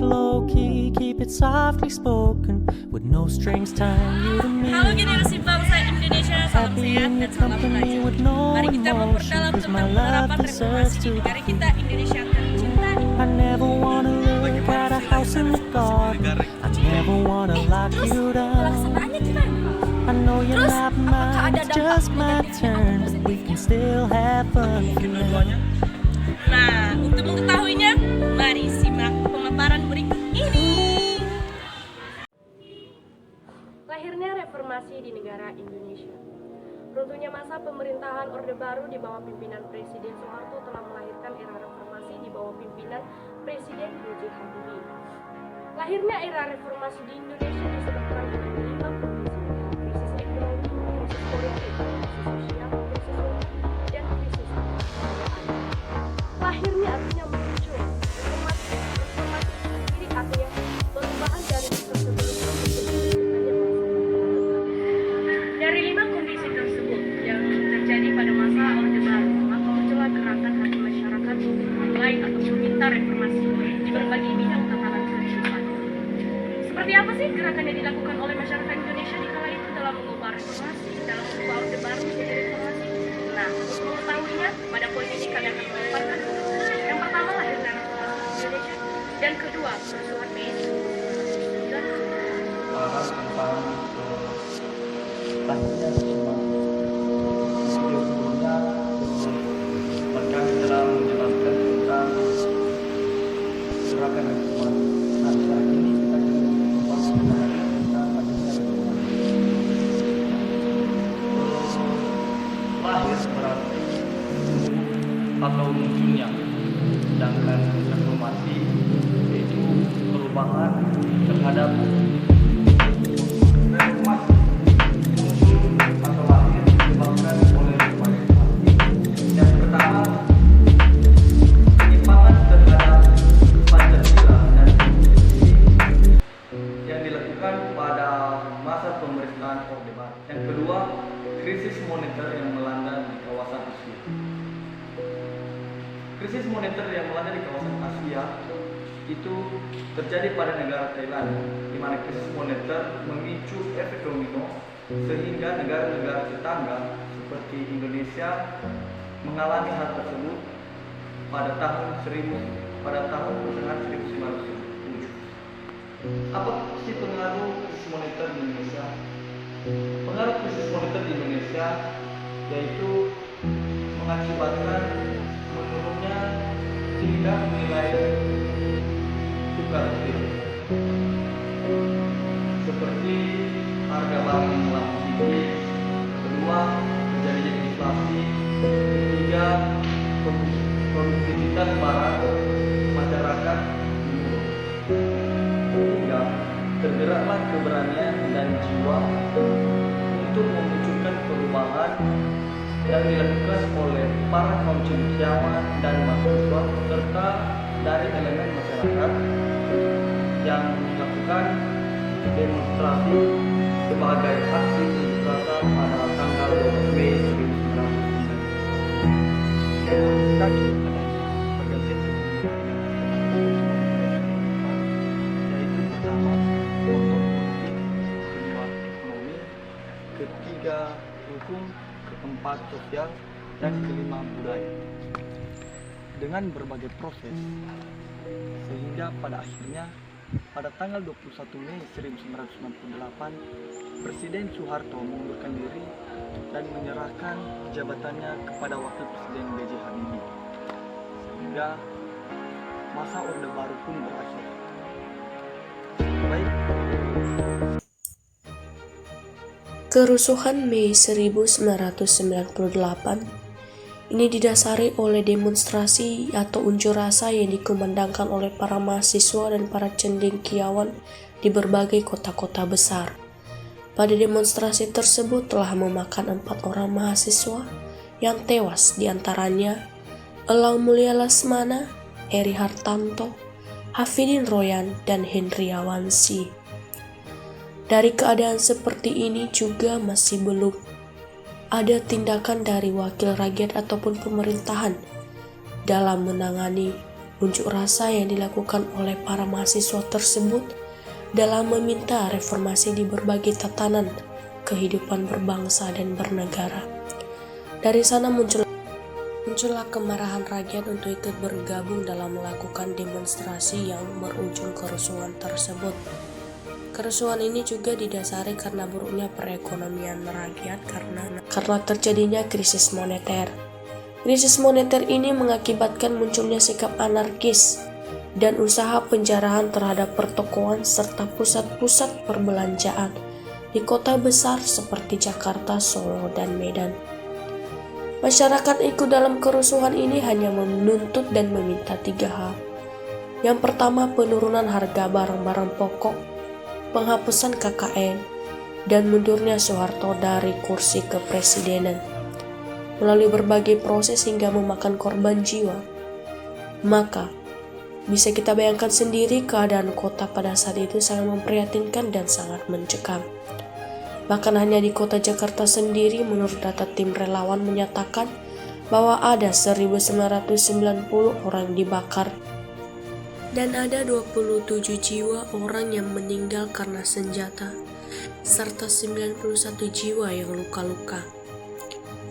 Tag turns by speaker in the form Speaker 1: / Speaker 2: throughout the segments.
Speaker 1: low-key, keep it softly spoken, with no strings tying you to me.
Speaker 2: Halo generasi bangsa Indonesia, salam sehat dan salam belajar. Mari kita memperdalam tentang penerapan reformasi di negara kita Indonesia tercinta.
Speaker 1: I never wanna look at a house in the garden. I never wanna lock you down.
Speaker 2: Pelaksanaannya gimana?
Speaker 1: I know you're
Speaker 2: Terus,
Speaker 1: not
Speaker 2: apakah
Speaker 1: mine,
Speaker 2: ada
Speaker 1: it's just my
Speaker 2: dampak
Speaker 1: turn, but we can still have fun.
Speaker 2: Nah, untuk mengetahuinya, mari simak pemaparan berikut ini. Lahirnya reformasi di negara Indonesia. Runtuhnya masa pemerintahan Orde Baru di bawah pimpinan Presiden Soeharto telah melahirkan era reformasi di bawah pimpinan Presiden B.J. Habibie. Lahirnya era reformasi di Indonesia disebabkan oleh 5 kondisi: krisis ekonomi, krisis politik, krisis sosial, krisis politik, dan krisis kemanusiaan. Lahirnya artinya muncul reformasi sendiri artinya perubahan dari sistem sebelumnya dari 5 kondisi tersebut yang terjadi pada masa Orde Baru, maka muncullah gerakan hati masyarakat untuk memulai atau meminta reformasi di berbagai bidang tatanan kehidupan. Seperti apa sih gerakan yang dilakukan oleh masyarakat Indonesia di kala itu dalam mengubah reformasi, dalam mengubah Orde Baru menjadi reformasi? Nah, untuk mengetahuinya, pada poin ini kalian akan memaparkan yang pertama lahirnya reformasi di Indonesia, dan kedua kerusuhan Mei 1999.
Speaker 3: Tentang lahirnya reformasi. Sebelumnya kami telah menjelaskan tentang gerakan reformasi. Nah, sekarang ini kita akan membahas tentang lahirnya reformasi. Lahir berarti atau munculnya, sedangkan reformasi yaitu perubahan terhadap Orde Baru. Yang kedua, krisis moneter yang melanda di kawasan Asia. Krisis moneter yang melanda di kawasan Asia itu terjadi pada negara Thailand, di mana krisis moneter memicu efek domino sehingga negara-negara tetangga seperti Indonesia mengalami hal tersebut pada tahun pertengahan 1970. Apa sih pengaruh krisis moneter di Indonesia? Pengaruh krisis moneter di Indonesia yaitu mengakibatkan menurunnya tingkat nilai tukar rupiah, seperti harga barang yang telah tinggi, kedua terjadinya inflasi, ketiga produktivitas barang masyarakat menurun, ketiga tergeraklah keberanian dan jiwa untuk memunculkan perubahan yang dilakukan oleh para kaum cendekiawan dan mahasiswa serta dari elemen masyarakat yang melakukan demonstrasi sebagai aksi unjuk rasa pada tanggal 12 Mei 1999. Ketiga, hukum, keempat, sosial, dan kelima, budaya. Dengan berbagai proses, sehingga pada akhirnya pada tanggal 21 Mei 1998, Presiden Soeharto mengundurkan diri dan menyerahkan jabatannya kepada Wakil Presiden B.J. Habibie, sehingga masa Orde Baru pun berakhir. Baik.
Speaker 4: Kerusuhan Mei 1998 ini didasari oleh demonstrasi atau unjuk rasa yang dikumandangkan oleh para mahasiswa dan para cendekiawan di berbagai kota-kota besar. Pada demonstrasi tersebut telah memakan 4 orang mahasiswa yang tewas, diantaranya Elang Mulia Lesmana, Eri Hartanto, Hafidin Royan, dan Hendriawan Si. Dari keadaan seperti ini juga masih belum ada tindakan dari wakil rakyat ataupun pemerintahan dalam menangani unjuk rasa yang dilakukan oleh para mahasiswa tersebut dalam meminta reformasi di berbagai tatanan kehidupan berbangsa dan bernegara. Dari sana muncullah kemarahan rakyat untuk ikut bergabung dalam melakukan demonstrasi yang berujung kerusuhan tersebut. Kerusuhan ini juga didasari karena buruknya perekonomian rakyat karena terjadinya krisis moneter. Krisis moneter ini mengakibatkan munculnya sikap anarkis dan usaha penjarahan terhadap pertokoan serta pusat-pusat perbelanjaan di kota besar seperti Jakarta, Solo, dan Medan. Masyarakat ikut dalam kerusuhan ini hanya menuntut dan meminta 3 hal. Yang pertama, penurunan harga barang-barang pokok, penghapusan KKN, dan mundurnya Soeharto dari kursi kepresidenan. Melalui berbagai proses hingga memakan korban jiwa. Maka, bisa kita bayangkan sendiri keadaan kota pada saat itu sangat memprihatinkan dan sangat mencekam. Bahkan hanya di kota Jakarta sendiri, menurut data tim relawan menyatakan bahwa ada 1.990 orang dibakar dan ada 27 jiwa orang yang meninggal karena senjata, serta 91 jiwa yang luka-luka.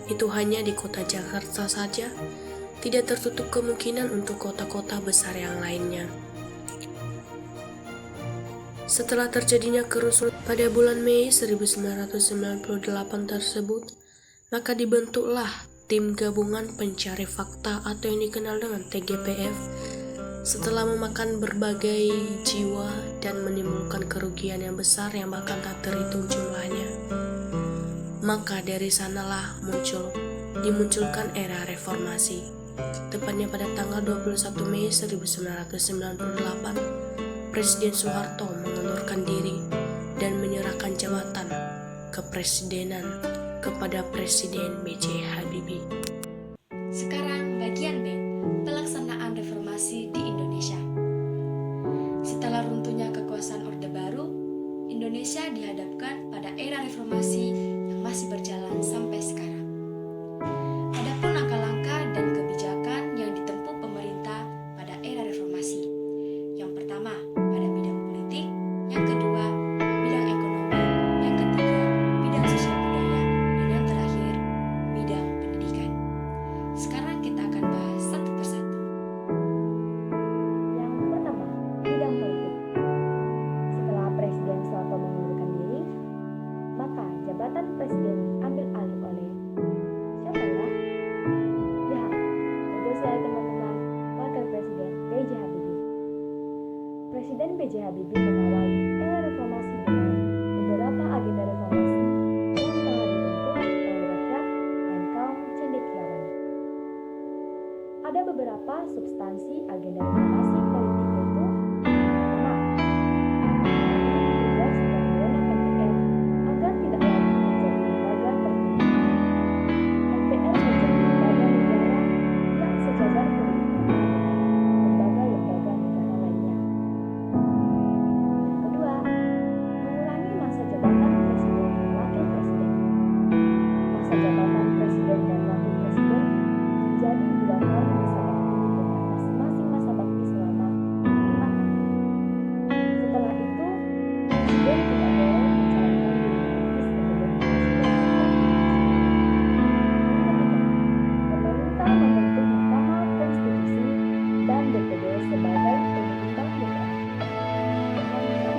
Speaker 4: Itu hanya di kota Jakarta saja, tidak tertutup kemungkinan untuk kota-kota besar yang lainnya. Setelah terjadinya kerusuhan pada bulan Mei 1998 tersebut, maka dibentuklah Tim Gabungan Pencari Fakta atau yang dikenal dengan TGPF. Setelah memakan berbagai jiwa dan menimbulkan kerugian yang besar yang bahkan tak terhitung jumlahnya, maka dari sanalah dimunculkan era reformasi. Tepatnya pada tanggal 21 Mei 1998, Presiden Soeharto mengundurkan diri dan menyerahkan jabatan kepresidenan kepada Presiden B.J. Habibie.
Speaker 5: Sekarang bagian B, pelaksanaan reformasi di Indonesia. Setelah runtuhnya kekuasaan Orde Baru, Indonesia dihadapkan pada era reformasi yang masih berjalan sampai sekarang. Adapun langkah-langkah dan kebijakan yang ditempuh pemerintah pada era reformasi. Yang pertama, pada bidang politik, yang kedua, bidang ekonomi, yang ketiga, bidang sosial budaya, dan yang terakhir, bidang pendidikan. Sekarang kita akan bahas satu persatu.
Speaker 2: Yang pertama, bidang politik. Setelah Presiden Soeharto mengundurkan diri, maka jabatan presiden ambil alih oleh siapa ya? Ya, tentu saya teman-teman, Wakil Presiden B.J. Habibie. Presiden B.J. Habibie mengawali era reformasi dengan beberapa agenda reformasi yang telah dibentuk oleh rakyat dan kaum cendekiawan. Ada beberapa substansi agenda reformasi politik yaitu: pertama, tugas dan wewenang MPR agar tidak lagi menjadi lembaga tertinggi. MPR menjadi lembaga negara yang sejajar kedudukannya dengan lembaga-lembaga negara lainnya. Yang kedua, mengurangi masa jabatan presiden dan wakil presiden. Masa jabatan presiden dan wakil presiden menjadi 2 kali masa bakti dengan masing-masing masa bakti selama 5 tahun. Setelah itu, presiden tidak boleh mencalonkan diri lagi sebagai presiden. Yang ketiga, pemerintah membentuk Mahkamah Konstitusi dan DPD sebagai penyeimbang negara. Yang keempat,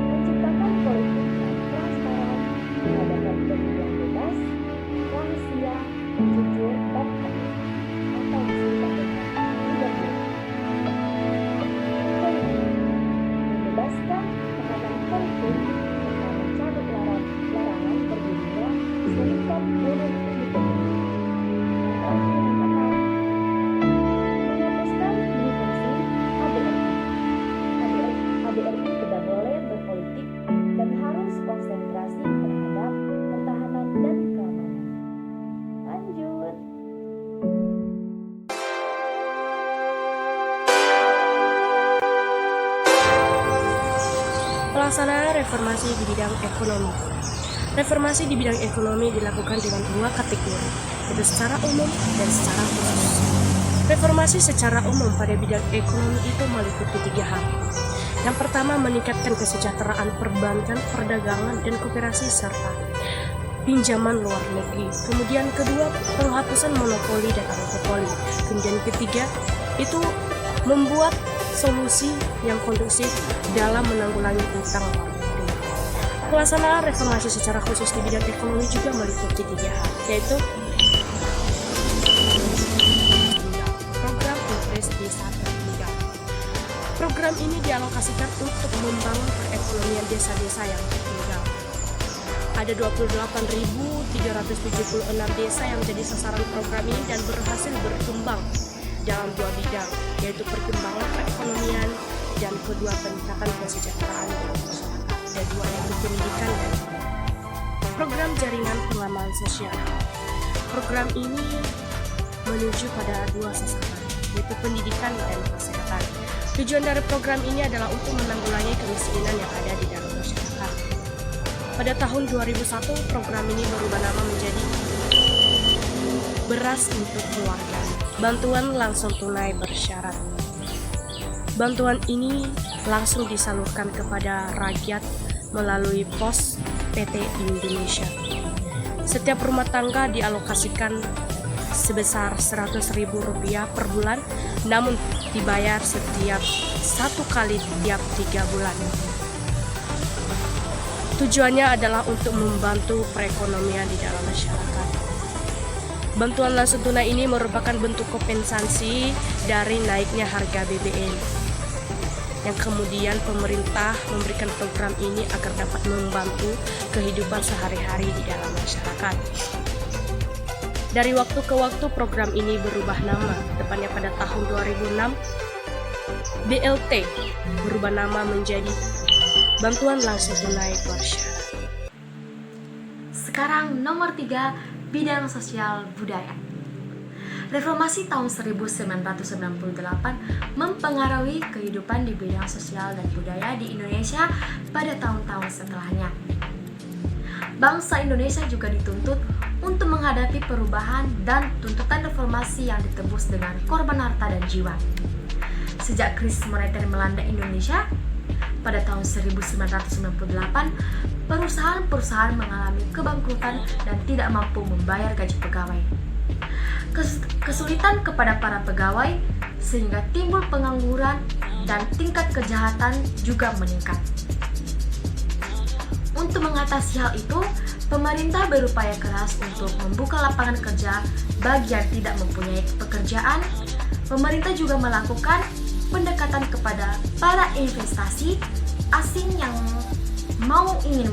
Speaker 2: menciptakan politik yang transparan, mengadakan pemilu yang bebas, rahasia, jujur, dan adil, atau disingkat dengan liberty. Kelima, membebaskan tahanan politik serta mencabut larangan berdirinya serikat buruh independen. Yang keenam, memutuskan difungsi ABRI. ABRI tidak boleh berpolitik dan harus konsentrasi terhadap pertahanan dan keamanan. Lanjut.
Speaker 4: Pelaksanaan reformasi di bidang ekonomi. Reformasi di bidang ekonomi dilakukan dengan 2 kategori, yaitu secara umum dan secara khusus. Reformasi secara umum pada bidang ekonomi itu meliputi 3 hal. Yang pertama, meningkatkan kesejahteraan perbankan, perdagangan, dan koperasi serta pinjaman luar negeri. Kemudian kedua, penghapusan monopoli dan oligopoli. Kemudian ketiga, itu membuat solusi yang kondusif dalam menanggulangi utang luar negeri. Pelaksanaan reformasi secara khusus di bidang ekonomi juga meliputi 3 hal, yaitu program Impres Desa Tertinggal. Program ini dialokasikan untuk membangun perekonomian desa-desa yang tertinggal. Ada 28.376 desa yang menjadi sasaran program ini dan berhasil berkembang dalam 2 bidang, yaitu perkembangan perekonomian dan kedua peningkatan kesejahteraan masyarakat. Dan 2 yaitu pendidikan dan program jaringan pengaman sosial. Program ini menuju pada 2 sasaran, yaitu pendidikan dan kesehatan. Tujuan dari program ini adalah untuk menanggulangi kemiskinan yang ada di dalam masyarakat. Pada tahun 2001, program ini berubah nama menjadi Beras untuk Keluarga. Bantuan langsung tunai bersyarat. Bantuan ini langsung disalurkan kepada rakyat melalui pos PT Indonesia. Setiap rumah tangga dialokasikan sebesar Rp100.000 per bulan, namun dibayar setiap 1 kali tiap 3 bulan. Tujuannya adalah untuk membantu perekonomian di dalam masyarakat. Bantuan langsung tunai ini merupakan bentuk kompensasi dari naiknya harga BBM, yang kemudian pemerintah memberikan program ini agar dapat membantu kehidupan sehari-hari di dalam masyarakat. Dari waktu ke waktu program ini berubah nama, tepatnya pada tahun 2006 BLT berubah nama menjadi Bantuan Langsung Tunai Bersyarat.
Speaker 5: Sekarang nomor 3, bidang sosial budaya. Reformasi tahun 1998 mempengaruhi kehidupan di bidang sosial dan budaya di Indonesia pada tahun-tahun setelahnya. Bangsa Indonesia juga dituntut untuk menghadapi perubahan dan tuntutan reformasi yang ditebus dengan korban harta dan jiwa. Sejak krisis moneter melanda Indonesia pada tahun 1998, perusahaan-perusahaan mengalami kebangkrutan dan tidak mampu membayar gaji pegawai. Kesulitan kepada para pegawai sehingga timbul pengangguran dan tingkat kejahatan juga meningkat. Untuk mengatasi hal itu, pemerintah berupaya keras untuk membuka lapangan kerja bagi yang tidak mempunyai pekerjaan. Pemerintah juga melakukan pendekatan kepada para investasi asing yang mau ingin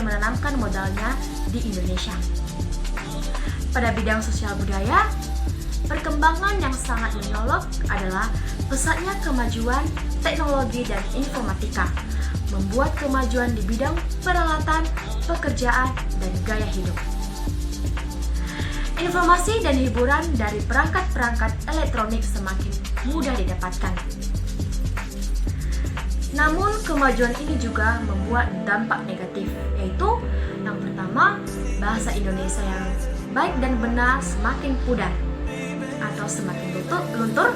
Speaker 5: menanamkan modalnya di Indonesia. Pada bidang sosial budaya, perkembangan yang sangat menyolok adalah pesatnya kemajuan teknologi dan informatika, membuat kemajuan di bidang peralatan, pekerjaan, dan gaya hidup. Informasi dan hiburan dari perangkat-perangkat elektronik semakin mudah didapatkan. Namun, kemajuan ini juga membuat dampak negatif, yaitu yang pertama, bahasa Indonesia yang baik dan benar semakin pudar atau semakin luntur,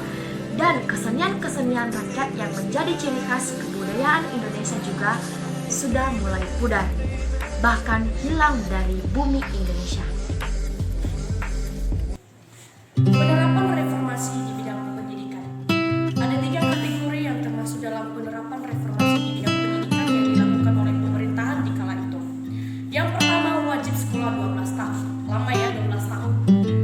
Speaker 5: dan kesenian-kesenian rakyat yang menjadi ciri khas kebudayaan Indonesia juga sudah mulai pudar, bahkan hilang dari bumi Indonesia.
Speaker 4: Penerapan reformasi di bidang pendidikan. Ada 3 kategori yang termasuk dalam penerapan reformasi di bidang pendidikan yang dilakukan oleh pemerintahan di kala itu. Yang pertama, wajib sekolah 12 tahun. Lama ya, 12 tahun.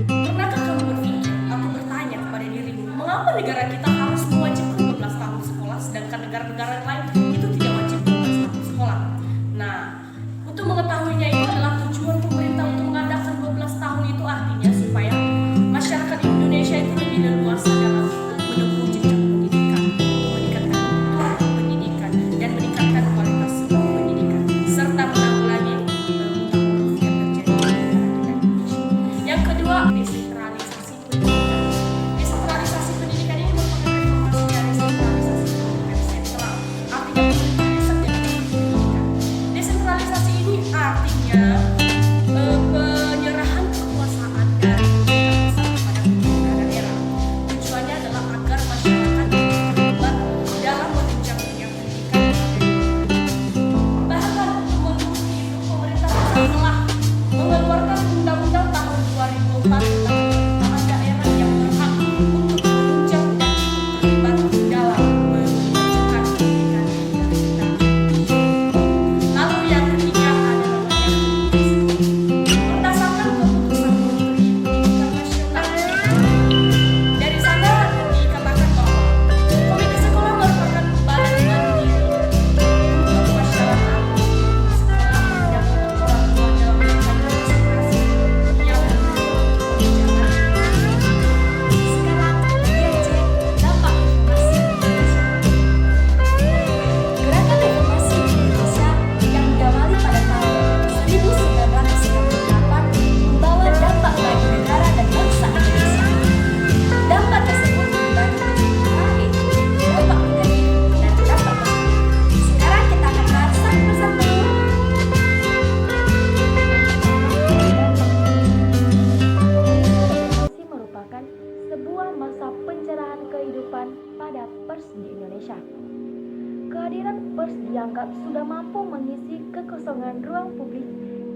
Speaker 4: Pernahkah kamu berpikir atau bertanya kepada dirimu, mengapa negara kita harus mewajibkan 12 tahun sekolah sedangkan negara-negara lain itu tidak wajib 12 tahun sekolah? Nah, untuk mengetahuinya itu adalah tujuan pemerintah untuk mengadakan
Speaker 2: tentang pemerintahan daerah yang berhak untuk menunjang dan terlibat dalam mewujudkan pendidikan kita. Lalu yang ketiga adalah berdasarkan keputusan Menteri Pendidikan Nasional. Dari sana dikatakan bahwa komite sekolah merupakan badan mandiri untuk masyarakat sekolah yang orang tua dalam partisipasi yang kebijakan.
Speaker 5: Sekarang GC dampak reformasi Indonesia. Gerakan reformasi Indonesia yang diawali pada tahun 1998 membawa dampak bagi negara dan bangsa Indonesia. Dampak tersebut dibagi yaitu dampak negatif dan dampak positif. Sekarang kita akan bahas satu persatu. Reformasi merupakan sebuah masa pencerahan kehidupan pada pers di Indonesia. Kehadiran pers dianggap sudah mampu mengisi kekosongan ruang publik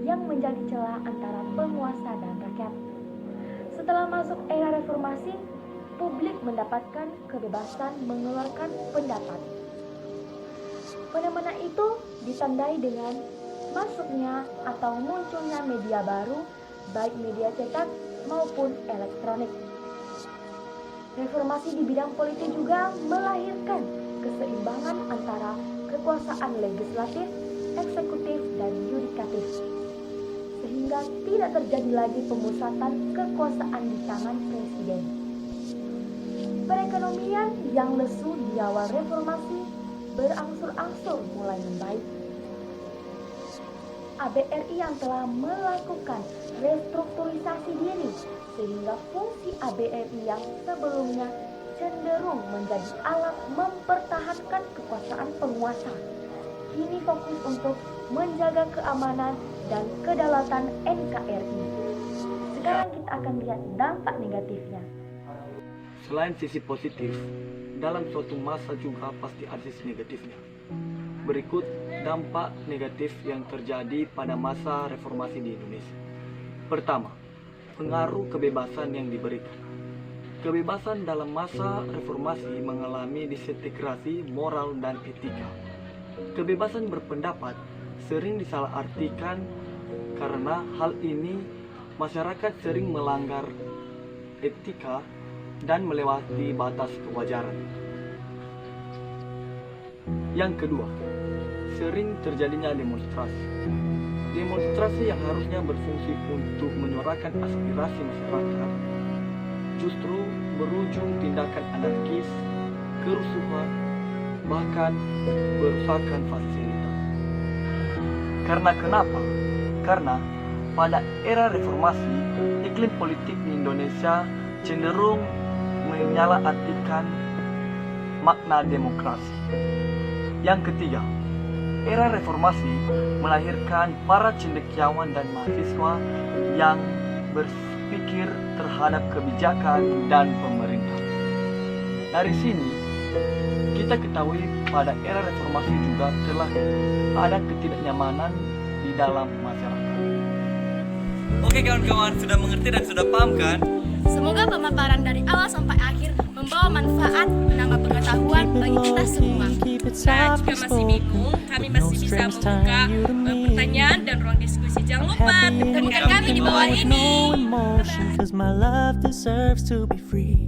Speaker 5: yang menjadi celah antara penguasa dan rakyat. Setelah masuk era reformasi, publik mendapatkan kebebasan mengeluarkan pendapat. Fenomena itu ditandai dengan masuknya atau munculnya media baru, baik media cetak maupun elektronik. Reformasi di bidang politik juga melahirkan keseimbangan antara kekuasaan legislatif, eksekutif, dan yudikatif, sehingga tidak terjadi lagi pemusatan kekuasaan di tangan presiden. Perekonomian yang lesu di awal reformasi berangsur-angsur mulai membaik. ABRI yang telah melakukan restrukturisasi diri sehingga fungsi ABRI yang sebelumnya cenderung menjadi alat mempertahankan kekuasaan penguasa kini fokus untuk menjaga keamanan dan kedaulatan NKRI. Sekarang kita akan lihat dampak negatifnya.
Speaker 3: Selain sisi positif, dalam suatu masa juga pasti ada sisi negatifnya. Berikut dampak negatif yang terjadi pada masa reformasi di Indonesia. Pertama, pengaruh kebebasan yang diberikan. Kebebasan dalam masa reformasi mengalami disintegrasi moral dan etika. Kebebasan berpendapat sering disalahartikan karena hal ini masyarakat sering melanggar etika dan melewati batas kewajaran. Yang kedua, sering terjadinya demonstrasi. Demonstrasi yang harusnya berfungsi untuk menyuarakan aspirasi masyarakat justru berujung tindakan anarkis, kerusuhan, bahkan perusakan fasilitas. Karena kenapa? Karena pada era reformasi, iklim politik di Indonesia cenderung menyalahartikan makna demokrasi. Yang ketiga, era reformasi melahirkan para cendekiawan dan mahasiswa yang berpikir terhadap kebijakan dan pemerintah. Dari sini, kita ketahui pada era reformasi juga telah ada ketidaknyamanan di dalam masyarakat. Oke kawan-kawan, sudah mengerti dan sudah paham kan?
Speaker 5: Semoga pemaparan dari awal sampai akhir membawa manfaat, menambah pengetahuan bagi kita semua.
Speaker 2: Nah, jika masih bingung, kami masih bisa membuka pertanyaan dan ruang diskusi. Jangan lupa temukan kami di bawah ini.
Speaker 1: Cause my love deserves to be free.